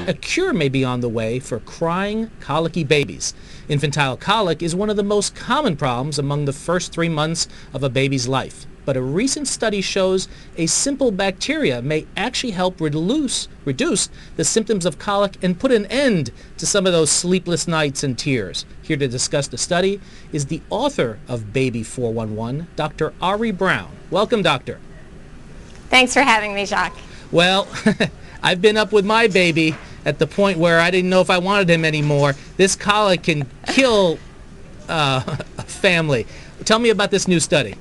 A cure may be on the way for crying, colicky babies. Infantile colic is one of the most common problems among the first 3 months of a baby's life. But a recent study shows a simple bacteria may actually help reduce the symptoms of colic and put an end to some of those sleepless nights and tears. Here to discuss the study is the author of Baby 411, Dr. Ari Brown. Welcome, doctor. Thanks for having me, Jacques. Well, I've been up with my baby at the point where I didn't know if I wanted him anymore. This colic can kill a family. Tell me about this new study.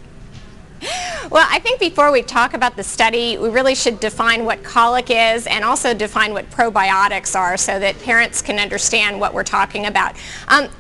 Well, I think before we talk about the study, we really should define what colic is and also define what probiotics are so that parents can understand what we're talking about.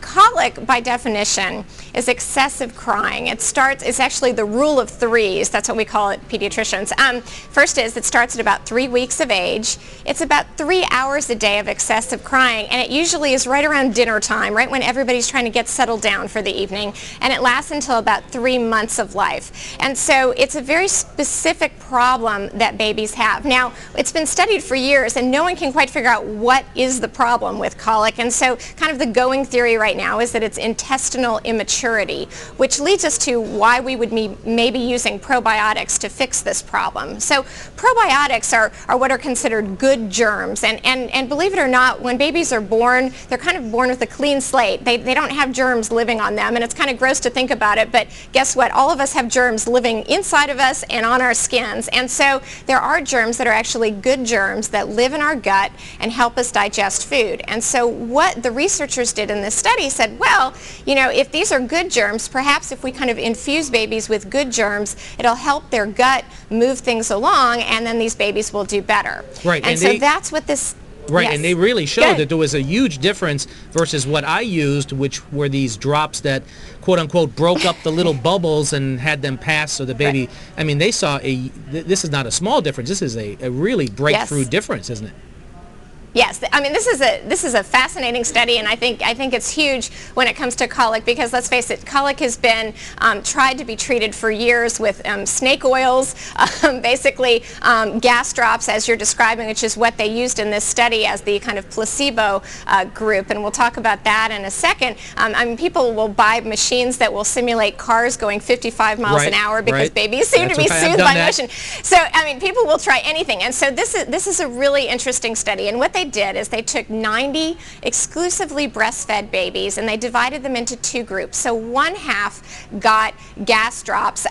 Colic, by definition, is excessive crying. It's actually the rule of threes. That's what we call it, pediatricians. First is it starts at about 3 weeks of age. It's about 3 hours a day of excessive crying, and it usually is right around dinner time, right when everybody's trying to get settled down for the evening, and it lasts until about 3 months of life. And so it's a very specific problem that babies have. Now, it's been studied for years, and no one can quite figure out what is the problem with colic, and so kind of the going theory right now is that it's intestinal immaturity, which leads us to why we would be maybe using probiotics to fix this problem. So probiotics are what are considered good germs, and believe it or not, when babies are born, they're kind of born with a clean slate. They don't have germs living on them, and it's kind of gross to think about it, but guess what? All of us have germs living inside of us and on our skins, and so there are germs that are actually good germs that live in our gut and help us digest food. And so what the researchers did in this study said, well, you know, if these are good germs, perhaps if we kind of infuse babies with good germs, it'll help their gut move things along, and then these babies will do better. Right. And so that's what this... Right, Yes. and they really showed that there was a huge difference versus what I used, which were these drops that, quote-unquote, broke up the little bubbles and had them pass so the baby... Right. I mean, they saw this is not a small difference. This is a really breakthrough difference, isn't it? Yes, I mean this is a fascinating study, and I think it's huge when it comes to colic, because let's face it, colic has been tried to be treated for years with snake oils, basically gas drops, as you're describing, which is what they used in this study as the kind of placebo group, and we'll talk about that in a second. I mean, people will buy machines that will simulate cars going 55 miles an hour because babies seem to be soothed by motion. So I mean, people will try anything, and so this is a really interesting study, and what they did is they took 90 exclusively breastfed babies and they divided them into 2 groups. So one half got gas drops.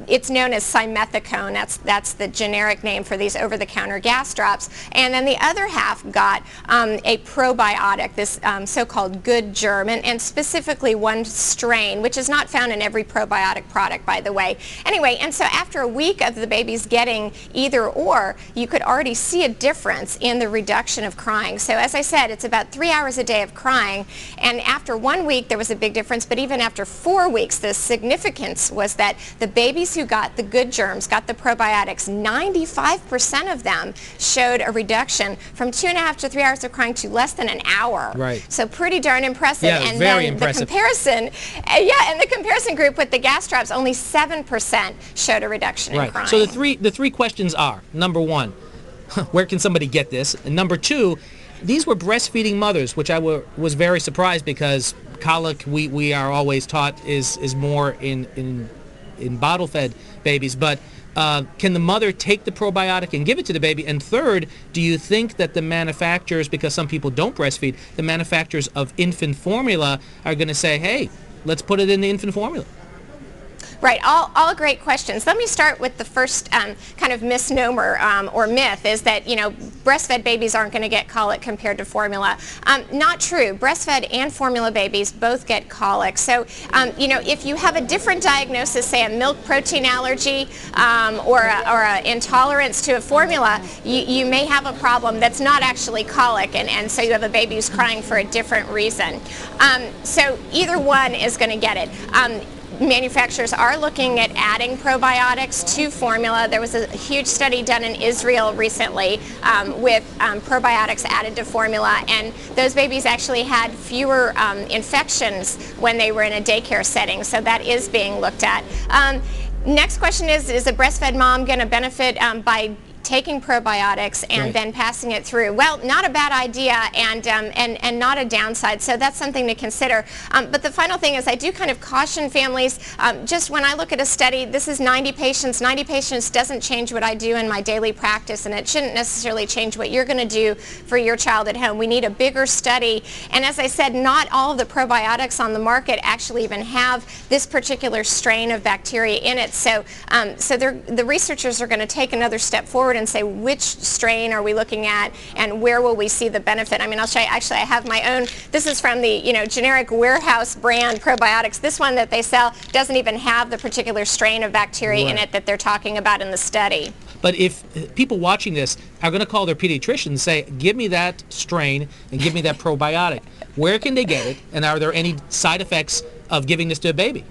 It's known as simethicone. That's the generic name for these over-the-counter gas drops. And then the other half got a probiotic, this so-called good germ, and specifically one strain, which is not found in every probiotic product, by the way. Anyway, and so after a week of the babies getting either or, you could already see a difference in the reduction of crying. So as I said, it's about 3 hours a day of crying, and after 1 week there was a big difference, but even after 4 weeks the significance was that the babies who got the good germs, got the probiotics, 95% of them showed a reduction from 2.5 to 3 hours of crying to less than an hour. Right. So pretty darn impressive. Yeah, and very then impressive. The comparison, and the comparison group with the gas drops, only 7% showed a reduction in crying. So the three questions are, number one, where can somebody get this? And number 2, these were breastfeeding mothers, which I was very surprised, because colic, we are always taught is more in bottle-fed babies. But can the mother take the probiotic and give it to the baby? And third, do you think that the manufacturers, because some people don't breastfeed, the manufacturers of infant formula are going to say, hey, let's put it in the infant formula? Right, all great questions. Let me start with the first kind of misnomer or myth, is that, you know, breastfed babies aren't going to get colic compared to formula. Not true. Breastfed and formula babies both get colic. So, you know, if you have a different diagnosis, say a milk protein allergy or an intolerance to a formula, you may have a problem that's not actually colic, and so you have a baby who's crying for a different reason. So either one is going to get it. Manufacturers are looking at adding probiotics to formula. There was a huge study done in Israel recently with probiotics added to formula, and those babies actually had fewer infections when they were in a daycare setting, so that is being looked at. Next question is a breastfed mom going to benefit by taking probiotics and then passing it through. Well, not a bad idea and not a downside, so that's something to consider. But the final thing is I do kind of caution families, just when I look at a study, this is 90 patients. 90 patients doesn't change what I do in my daily practice, and it shouldn't necessarily change what you're going to do for your child at home. We need a bigger study, and as I said, not all of the probiotics on the market actually even have this particular strain of bacteria in it. So, the researchers are going to take another step forward and say which strain are we looking at and where will we see the benefit. I mean, I'll show you, actually I have my own. This is from the generic warehouse brand probiotics. This one that they sell doesn't even have the particular strain of bacteria in it that they're talking about in the study. But if people watching this are going to call their pediatrician and say, give me that strain and give me that probiotic, where can they get it, and are there any side effects of giving this to a baby?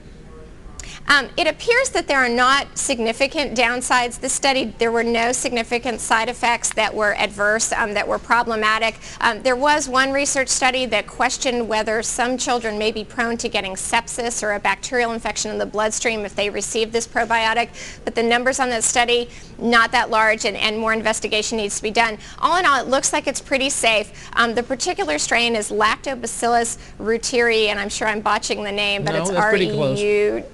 It appears that there are not significant downsides. This study, there were no significant side effects that were adverse, that were problematic. There was one research study that questioned whether some children may be prone to getting sepsis or a bacterial infection in the bloodstream if they receive this probiotic, but the numbers on that study, not that large, and more investigation needs to be done. All in all, it looks like it's pretty safe. The particular strain is Lactobacillus reuteri, and I'm sure I'm botching the name, but it's R-E-U-T-E-R-I.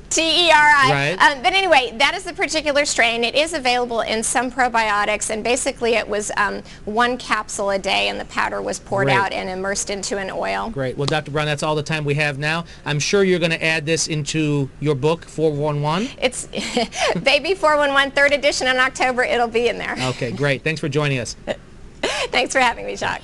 Right. But anyway, that is the particular strain. It is available in some probiotics, and basically it was 1 capsule a day, and the powder was poured out and immersed into an oil. Great. Well, Dr. Brown, that's all the time we have now. I'm sure you're going to add this into your book, 411. It's Baby 411, 3rd edition in October. It'll be in there. Okay, great. Thanks for joining us. Thanks for having me, Jacques.